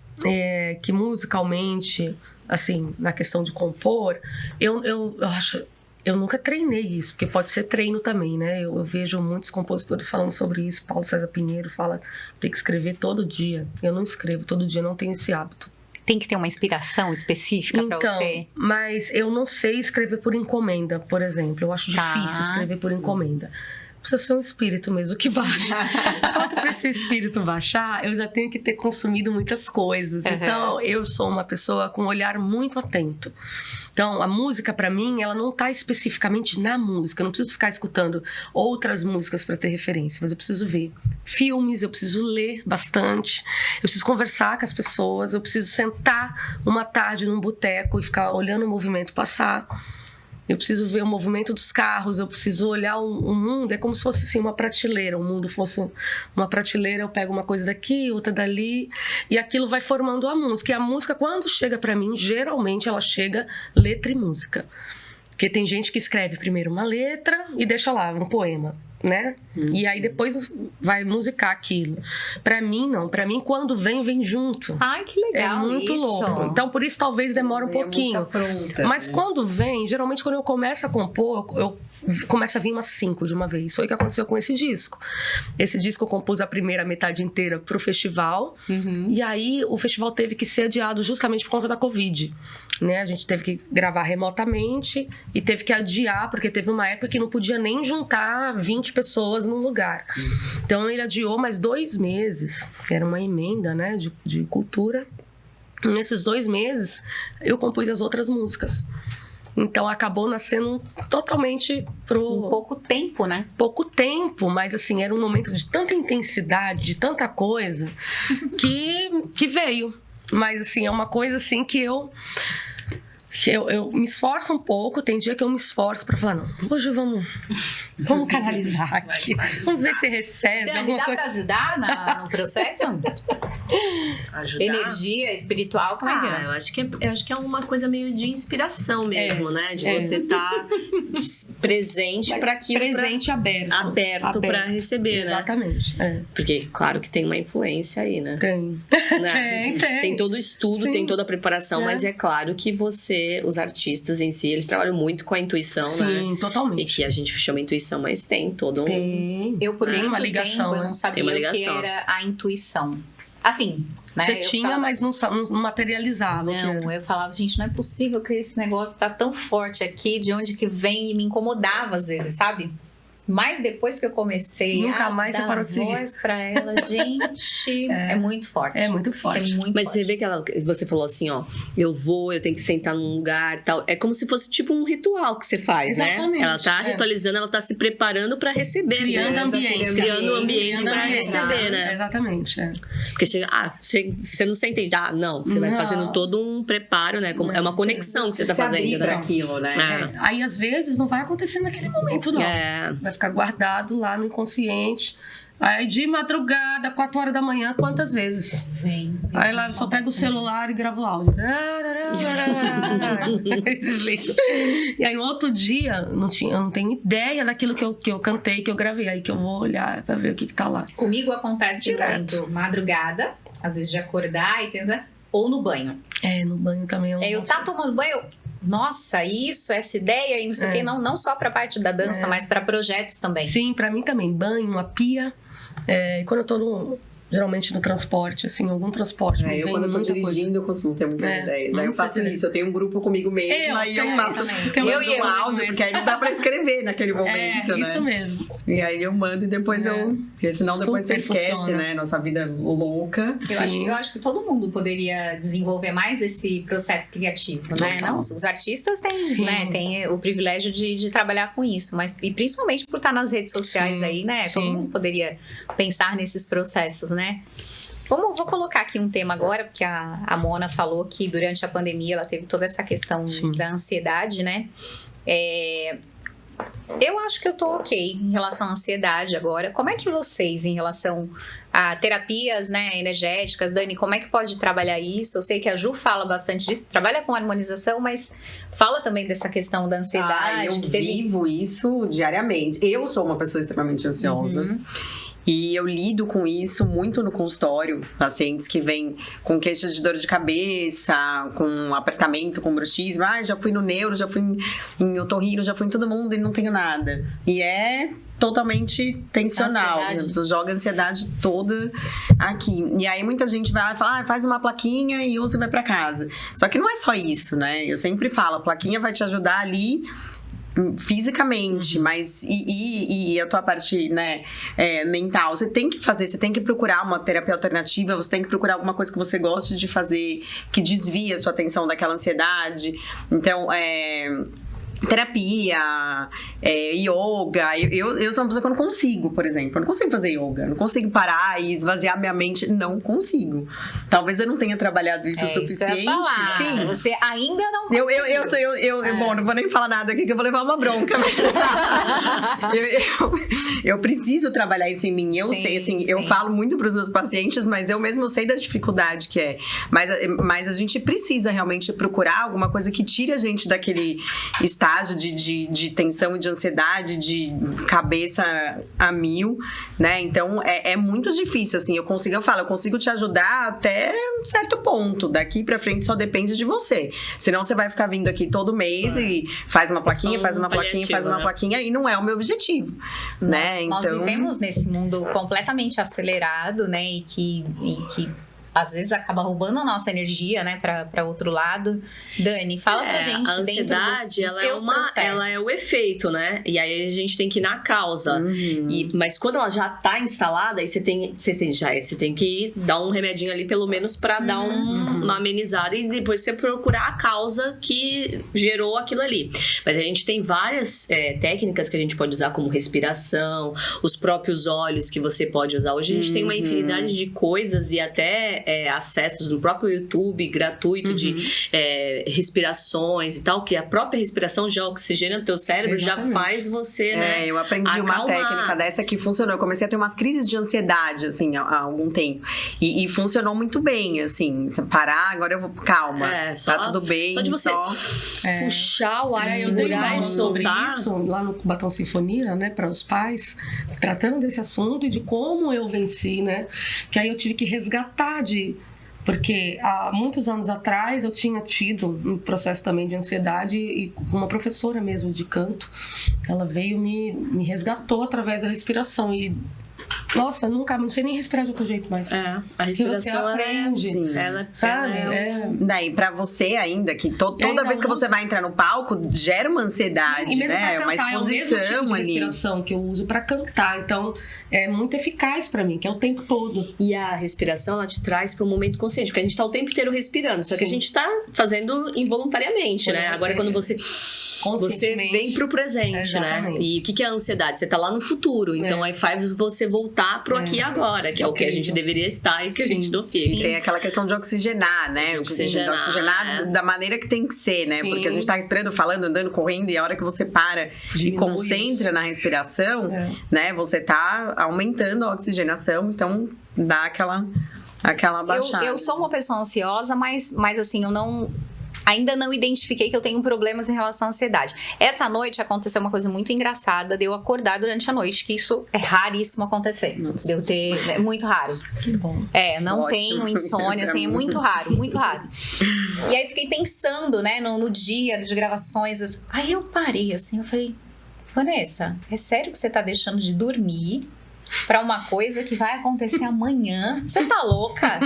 que musicalmente, assim, na questão de compor, eu acho... Eu nunca treinei isso, porque pode ser treino também, né? Eu vejo muitos compositores falando sobre isso. Paulo César Pinheiro fala, tem que escrever todo dia. Eu não escrevo todo dia, não tenho esse hábito. Tem que ter uma inspiração específica pra você? Mas eu não sei escrever por encomenda, por exemplo. Eu acho difícil escrever por encomenda. Precisa ser um espírito mesmo que baixa. Só que para esse espírito baixar, eu já tenho que ter consumido muitas coisas. Então, eu sou uma pessoa com um olhar muito atento. Então, a música, para mim, ela não tá especificamente na música. Eu não preciso ficar escutando outras músicas para ter referência, mas eu preciso ver filmes, eu preciso ler bastante, eu preciso conversar com as pessoas, eu preciso sentar uma tarde num boteco e ficar olhando o movimento passar. Eu preciso ver o movimento dos carros, eu preciso olhar o mundo. É como se fosse assim, uma prateleira. O mundo fosse uma prateleira, eu pego uma coisa daqui, outra dali, e aquilo vai formando a música. E a música, quando chega pra mim, geralmente ela chega letra e música. Porque tem gente que escreve primeiro uma letra e deixa lá um poema, né? E aí depois vai musicar aquilo. Pra mim, não. Pra mim, quando vem junto. Ai, que legal. É muito isso. louco. Então, por isso, talvez demore um pouquinho. Pronta, Mas quando vem, geralmente quando eu começo a compor, eu começa a vir umas 5 de uma vez. Foi o que aconteceu com esse disco. Esse disco eu compus a primeira metade inteira pro festival. E aí, o festival teve que ser adiado justamente por conta da Covid. Né? A gente teve que gravar remotamente e teve que adiar, porque teve uma época que não podia nem juntar 20 pessoas num lugar. Então ele adiou mais 2 meses, que era uma emenda, né, de cultura. E nesses 2 meses eu compus as outras músicas. Então acabou nascendo totalmente Um pouco tempo, né? pouco tempo, mas assim, era um momento de tanta intensidade, de tanta coisa, que veio. Mas assim, é uma coisa assim que eu me esforço um pouco, tem dia que eu me esforço pra falar, não, hoje vamos canalizar aqui, vamos ver se recebe Dani, alguma dá coisa. pra ajudar no processo? Ajudar. Energia espiritual, como é que é? Eu acho que é uma coisa meio de inspiração mesmo, né? De você estar presente para aquilo. Presente Aberto para receber, né? Exatamente. Porque, claro que tem uma influência aí, né? Tem. Né? Tem. Tem todo o estudo, Sim. tem toda a preparação, mas é claro que os artistas em si, eles trabalham muito com a intuição, né? Sim, E totalmente. que a gente chama intuição, mas tem todo um... Tem. Eu, por Tem muito uma ligação, tempo, eu né? não sabia Tem uma o que ligação. era a intuição. Assim, né? Você Eu tinha, falava, mas não materializava. o que era. Não, eu falava, gente, não é possível que esse negócio tá tão forte aqui, de onde que vem, e me incomodava às vezes, sabe? Mas depois que eu comecei Nunca a mais você dar parou de seguir. voz pra ela, gente, é muito forte. É muito forte. É muito Mas forte. você vê que você falou assim, ó, eu tenho que sentar num lugar, tal. É como se fosse tipo um ritual que você faz, Exatamente, né? Ela tá é. ritualizando, ela tá se preparando pra receber, Criando né? ambiente. Criando um ambiente pra receber, né? Exatamente. Porque chega, você não sente, não, você vai Não. fazendo todo um preparo, né? É uma conexão que você tá se abrir fazendo, pra né? aquilo, né? Aí, às vezes, não vai acontecer naquele momento, não. É. Vai ficar guardado lá no inconsciente. Aí de madrugada, 4 horas da manhã, quantas vezes? Vem. Aí lá eu só pego o celular e gravo o áudio. Desligo. E aí no outro dia, eu não tenho ideia daquilo que eu cantei, que eu gravei. Aí que eu vou olhar pra ver o que tá lá. Comigo acontece Direto. muito. Madrugada, às vezes de acordar e ou no banho. No banho também. Eu tá tomando banho, nossa, isso, essa ideia e não sei o quê, não só pra parte da dança, mas pra projetos também. Sim, pra mim também. Banho, uma pia. E quando eu tô geralmente no transporte, assim, algum transporte. Eu quando eu tô dirigindo, eu costumo ter muitas ideias. Aí eu faço isso, eu tenho um grupo comigo mesmo, aí eu faço um áudio, porque aí não dá pra escrever naquele momento, né? Isso mesmo. E aí eu mando e depois porque senão depois Super você esquece, funciona. né? Nossa vida louca. Eu acho que todo mundo poderia desenvolver mais esse processo criativo, né? Não, os artistas têm o privilégio de trabalhar com isso, mas e principalmente por estar nas redes sociais aí, né? Todo mundo poderia pensar nesses processos, né? Vou colocar aqui um tema agora, porque a Mona falou que durante a pandemia ela teve toda essa questão da ansiedade, né? Eu acho que eu tô ok em relação à ansiedade agora. Como é que vocês, em relação a terapias, né, energéticas, Dani, como é que pode trabalhar isso? Eu sei que a Ju fala bastante disso, trabalha com harmonização, mas fala também dessa questão da ansiedade. Eu vivo isso diariamente. Eu sou uma pessoa extremamente ansiosa. E eu lido com isso muito no consultório. Pacientes que vêm com queixas de dor de cabeça, com apertamento, com bruxismo. Já fui no neuro, já fui em otorrino, já fui em todo mundo e não tenho nada. E é totalmente tensional. A pessoa joga a ansiedade toda aqui. E aí muita gente vai lá e fala, faz uma plaquinha e usa e vai pra casa. Só que não é só isso, né? Eu sempre falo, a plaquinha vai te ajudar ali fisicamente, mas e a tua parte, né, mental, você tem que fazer, você tem que procurar uma terapia alternativa, você tem que procurar alguma coisa que você goste de fazer, que desvia a sua atenção daquela ansiedade. Então, terapia, yoga. Eu sou uma pessoa que eu não consigo, por exemplo. Eu não consigo fazer yoga. Eu não consigo parar e esvaziar minha mente. Não consigo. Talvez eu não tenha trabalhado isso o suficiente. Sim. Você ainda não conseguiu. Bom, não vou nem falar nada aqui que eu vou levar uma bronca. eu preciso trabalhar isso em mim. Eu sei, assim, eu falo muito para os meus pacientes, mas eu mesmo sei da dificuldade que é. Mas a gente precisa realmente procurar alguma coisa que tire a gente daquele estágio de tensão e de ansiedade, de cabeça a mil, né? Então, é muito difícil, assim. Eu consigo te ajudar até um certo ponto. Daqui pra frente só depende de você. Senão você vai ficar vindo aqui todo mês e faz uma plaquinha, faz uma plaquinha, e não é o meu objetivo, né? Nós vivemos nesse mundo completamente acelerado, né? E que às vezes acaba roubando a nossa energia, né, para outro lado. Dani, fala pra gente, a ansiedade, dentro dos teus processos. Ela é o efeito, né? E aí a gente tem que ir na causa. Mas quando ela já tá instalada, aí você tem que dar um remedinho ali, pelo menos, pra dar uma amenizada, e depois você procurar a causa que gerou aquilo ali. Mas a gente tem várias técnicas que a gente pode usar, como respiração, os próprios olhos que você pode usar. Hoje a gente tem uma infinidade de coisas e até acessos no próprio YouTube gratuito de respirações e tal, que a própria respiração já oxigena o teu cérebro, já faz você, né? Eu aprendi uma técnica dessa que funcionou. Eu comecei a ter umas crises de ansiedade, assim, há algum tempo. E funcionou muito bem, assim. Parar, agora eu vou... Calma, tá tudo bem. Só de você puxar o ar, segurar e soltar. Isso, lá no Batom Sinfonia, né, para os pais, tratando desse assunto e de como eu venci, né? Que aí eu tive que resgatar porque há muitos anos atrás eu tinha tido um processo também de ansiedade, e uma professora mesmo de canto, ela veio me resgatou através da respiração. E nossa, não sei nem respirar de outro jeito mais. A respiração ela sabe? Daí, pra você ainda, que toda vez que você vai entrar no palco, gera uma ansiedade, né? Uma exposição é o mesmo tipo de ali. respiração que eu uso pra cantar. Então, é muito eficaz pra mim, que é o tempo todo. E a respiração, ela te traz para um momento consciente, porque a gente tá o tempo inteiro respirando, só que a gente tá fazendo involuntariamente, né? Agora, quando você vem pro presente, né? E o que é a ansiedade? Você tá lá no futuro, então aí faz você voltar voltar pro aqui e agora, que é o que a gente deveria estar e que a gente não fica. Tem aquela questão de oxigenar, né? De oxigenar da maneira que tem que ser, né? Porque a gente tá respirando, falando, andando, correndo, e a hora que você para e concentra na respiração, né? Você tá aumentando a oxigenação, então dá aquela baixada. Eu sou uma pessoa ansiosa, mas assim, ainda não identifiquei que eu tenho problemas em relação à ansiedade. Essa noite aconteceu uma coisa muito engraçada de eu acordar durante a noite, que isso é raríssimo acontecer. De eu ter... É muito raro. Que bom. Não tenho insônia, assim, é muito raro, muito raro. E aí fiquei pensando, né, no dia de gravações. Aí eu parei, assim, eu falei, Vanessa, é sério que você tá deixando de dormir pra uma coisa que vai acontecer amanhã? Você tá louca?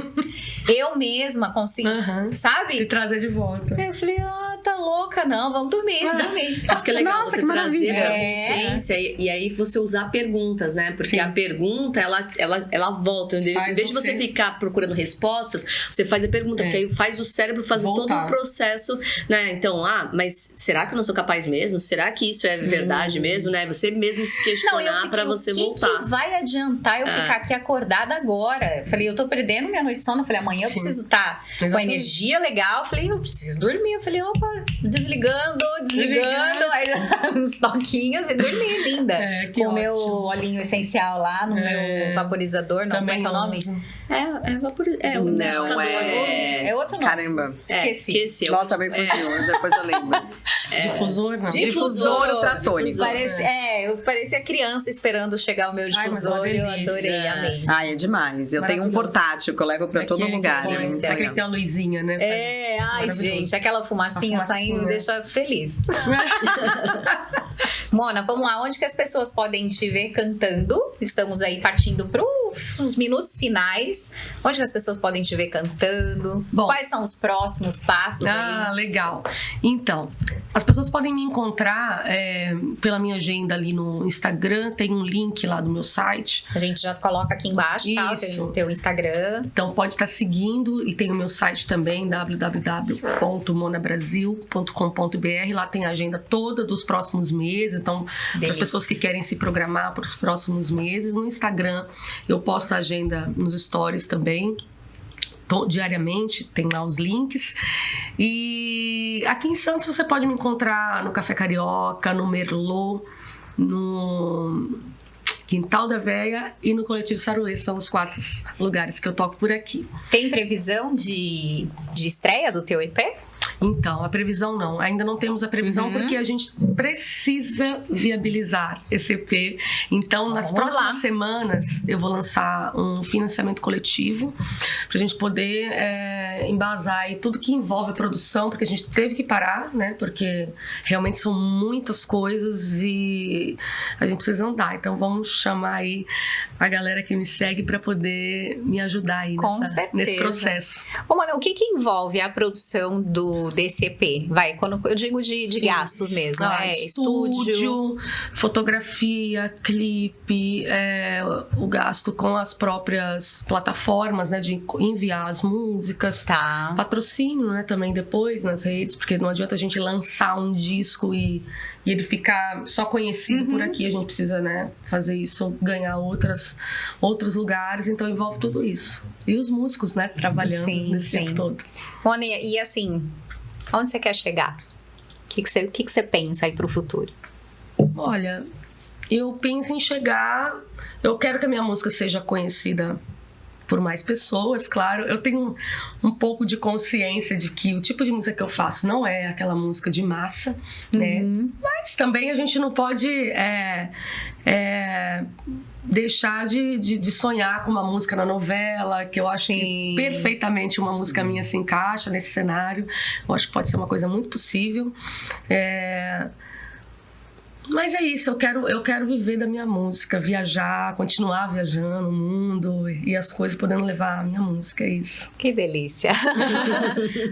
Eu mesma consigo, sabe? Se trazer de volta. Aí eu falei, tá louca? Não, vamos dormir. Isso que é legal, Nossa, você que trazer maravilha. pra consciência e aí você usar perguntas, né? Porque a pergunta, ela volta. Em vez de você ficar procurando respostas, você faz a pergunta, porque aí faz o cérebro fazer todo um processo, né? Então, mas será que eu não sou capaz mesmo? Será que isso é verdade mesmo, né? Você mesmo se questionar pra você voltar. O que vai adiantar eu ficar aqui acordada agora? Eu falei, eu tô perdendo minha noite de sono. Eu falei, amanhã eu preciso estar com a energia legal. Eu falei, eu preciso dormir. Eu falei, opa, desligando. Aí uns toquinhos e dormi, linda. Com o meu olhinho essencial lá no meu vaporizador. Não, como é que é o nome? É outro nome. Caramba. Esqueci. Nossa, bem fugiu. Depois eu lembro. Difusor, não. Difusor ultrassônico. Eu parecia criança esperando chegar o meu difusor. Eu adorei, amei. Ai, é demais. Eu tenho um portátil que eu levo pra todo lugar. Aquele que tem uma luzinha, né? Ai, gente, aquela fumacinha saindo me deixa feliz. Mona, vamos lá. Onde que as pessoas podem te ver cantando? Estamos aí partindo para os minutos finais. Onde que as pessoas podem te ver cantando? Bom, quais são os próximos passos aí? Legal. Então, as pessoas podem me encontrar pela minha agenda ali no Instagram. Tem um link lá do meu site. A gente já coloca aqui embaixo, tá? O teu Instagram. Então, pode estar seguindo. E tem o meu site também, www.monabrasil.com.br. Lá tem a agenda toda dos próximos meses. Então, para as pessoas que querem se programar para os próximos meses. No Instagram, eu posto a agenda nos stories também. Diariamente, tem lá os links. E aqui em Santos você pode me encontrar no Café Carioca, no Merlot, no Quintal da Véia e no Coletivo Saruê. São os 4 lugares que eu toco por aqui. Tem previsão de estreia do teu EP? Então, a previsão não. Ainda não temos a previsão porque a gente precisa viabilizar esse EP. Então, nas próximas semanas, eu vou lançar um financiamento coletivo pra gente poder embasar aí tudo que envolve a produção, porque a gente teve que parar, né? Porque realmente são muitas coisas e a gente precisa andar. Então, vamos chamar aí a galera que me segue pra poder me ajudar aí nesse processo. Ô, Mona, o que envolve a produção desse EP? Quando eu digo de gastos mesmo, estúdio, fotografia, clipe, o gasto com as próprias plataformas, né, de enviar as músicas, patrocínio, né, também depois nas redes, porque não adianta a gente lançar um disco e ele ficar só conhecido por aqui. A gente precisa, né, fazer isso, ganhar outros lugares, então envolve tudo isso. E os músicos, né, trabalhando nesse tempo todo. Mona, e assim, onde você quer chegar? O que você pensa aí pro futuro? Olha, eu penso em chegar... Eu quero que a minha música seja conhecida por mais pessoas, claro. Eu tenho um pouco de consciência de que o tipo de música que eu faço não é aquela música de massa, né? Mas também a gente não pode deixar de sonhar com uma música na novela, que eu acho que perfeitamente uma música minha se encaixa nesse cenário. Eu acho que pode ser uma coisa muito possível. Mas é isso, eu quero viver da minha música, viajar, continuar viajando o mundo e as coisas podendo levar a minha música, é isso. Que delícia!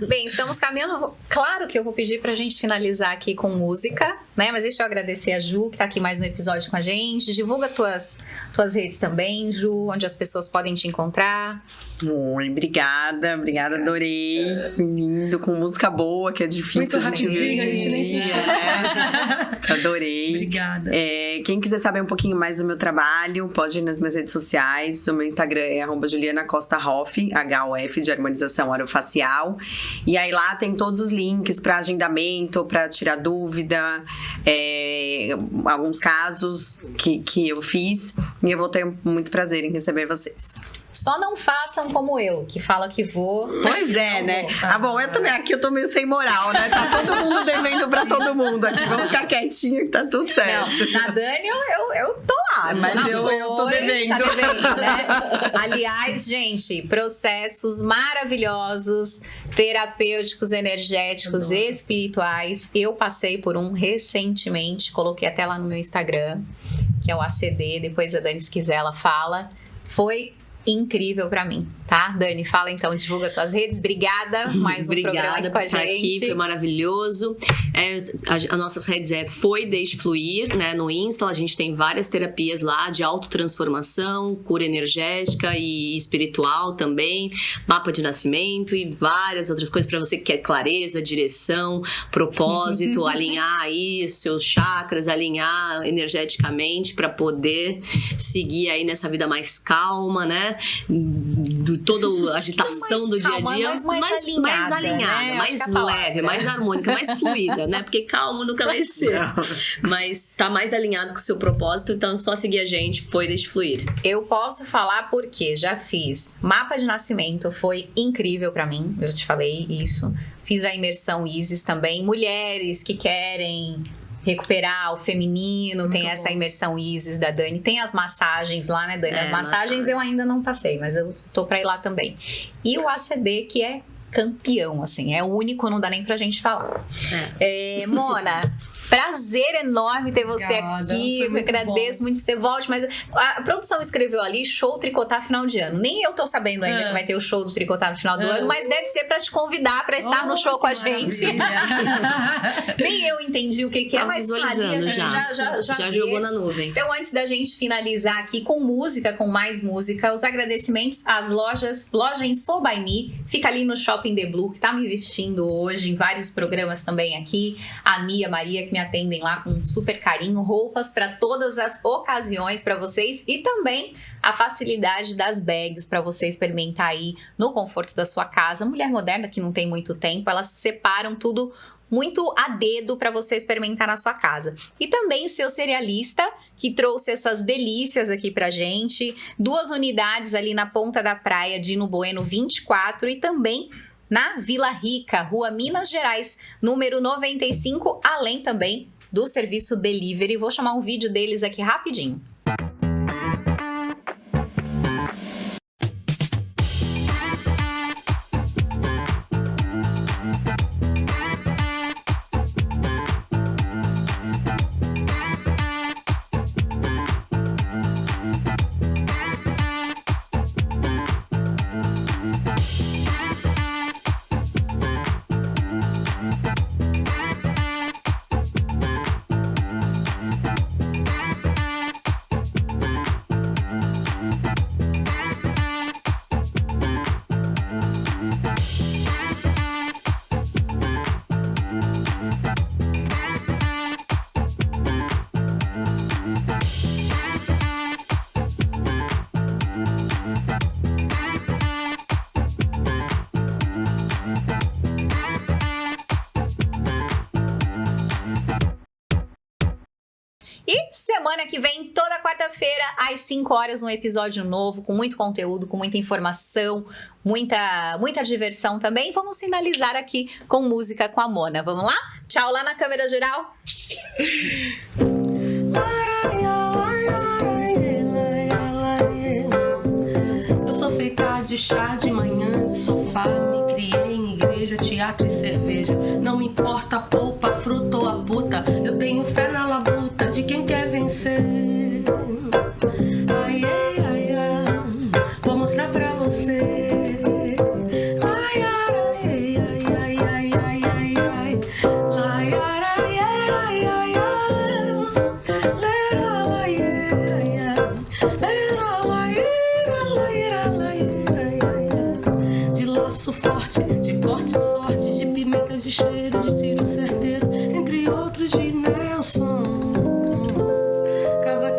Bem, estamos caminhando. Claro que eu vou pedir pra gente finalizar aqui com música, né? Mas deixa eu agradecer a Ju, que tá aqui mais um episódio com a gente. Divulga tuas redes também, Ju, onde as pessoas podem te encontrar. Oi, obrigada, adorei. Lindo, com música boa, que é difícil muito rapidinho, a gente nem né? Adorei. adorei. Obrigada. Quem quiser saber um pouquinho mais do meu trabalho, pode ir nas minhas redes sociais. O meu Instagram é @JulianaCostaHoff, HOF, de harmonização orofacial. E aí lá tem todos os links para agendamento, para tirar dúvida, alguns casos que eu fiz. E eu vou ter muito prazer em receber vocês. Só não façam como eu, que fala que vou. Pois é, né? Bom, eu também aqui, eu tô meio sem moral, né? Tá todo mundo devendo pra todo mundo aqui. Vamos ficar quietinho que tá tudo certo. Não, na Dani eu tô lá. Mas Na eu tô devendo. Tá devendo, né? Aliás, gente, processos maravilhosos, terapêuticos, energéticos, espirituais. Eu passei por um recentemente, coloquei até lá no meu Instagram, que é o ACD. Depois a Dani, se quiser, ela fala. Foi incrível pra mim, tá? Dani, fala então, divulga tuas redes. Obrigada, mais um programa aqui com a gente. Obrigada por estar aqui, foi maravilhoso. As nossas redes Foi Deixe Fluir, né? No Insta, a gente tem várias terapias lá de autotransformação, cura energética e espiritual também, mapa de nascimento e várias outras coisas pra você que quer clareza, direção, propósito, alinhar aí seus chakras, alinhar energeticamente pra poder seguir aí nessa vida mais calma, né? Toda a agitação do dia a dia, mais alinhada, né? Mais leve, mais harmônica, mais fluida, né? Porque calmo nunca vai ser. Mas tá mais alinhado com o seu propósito, então só seguir a gente, Foi Deixe Fluir. Eu posso falar porque já fiz mapa de nascimento, foi incrível pra mim, eu já te falei isso. Fiz a imersão Isis também, mulheres que querem recuperar o feminino, tem essa imersão Isis da Dani, tem as massagens lá, né, Dani? As massagens eu ainda não passei, mas eu tô pra ir lá também. E o ACD, que é campeão, assim, é o único, não dá nem pra gente falar. Mona, prazer enorme ter você aqui. Eu agradeço muito que você volte, mas a produção escreveu ali show tricotar final de ano. Nem eu tô sabendo ainda que vai ter o show do tricotar no final do ano, mas deve ser pra te convidar pra estar no show com a gente. Nem eu entendi o que é, mas Maria já jogou na nuvem. Então, antes da gente finalizar aqui com música, com mais música, os agradecimentos às lojas, loja em Soul by Me, fica ali no Shopping The Blue, que tá me vestindo hoje em vários programas também aqui. A Mia, Maria, que me atendem lá com super carinho, roupas para todas as ocasiões para vocês e também a facilidade das bags para você experimentar aí no conforto da sua casa. Mulher moderna que não tem muito tempo, elas separam tudo muito a dedo para você experimentar na sua casa. E também seu cerealista, que trouxe essas delícias aqui pra gente. 2 unidades ali na Ponta da Praia, Dino Bueno 24 e também na Vila Rica, Rua Minas Gerais, número 95, além também do serviço delivery. Vou chamar um vídeo deles aqui rapidinho. E semana que vem, toda quarta-feira, às 5 horas, um episódio novo, com muito conteúdo, com muita informação, muita diversão também. Vamos finalizar aqui com música com a Mona. Vamos lá? Tchau lá na câmera geral. Eu sou feita de chá de manhã, de sofá, me criei em igreja, teatro e cerveja. Não me importa a polpa, a fruta ou a puta, eu tenho fé na labuta de quem quer vencer. Ai, ai, ai, ai, vou mostrar pra você. Ai, ai, ai, ai, ai, ai, ai, ai, ai, ai, ai, ai, de laço forte, de corte sorte, de pimenta de cheiro, de tiro certeiro, entre outros de Nelson.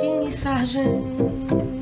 Joaquim e Sargento.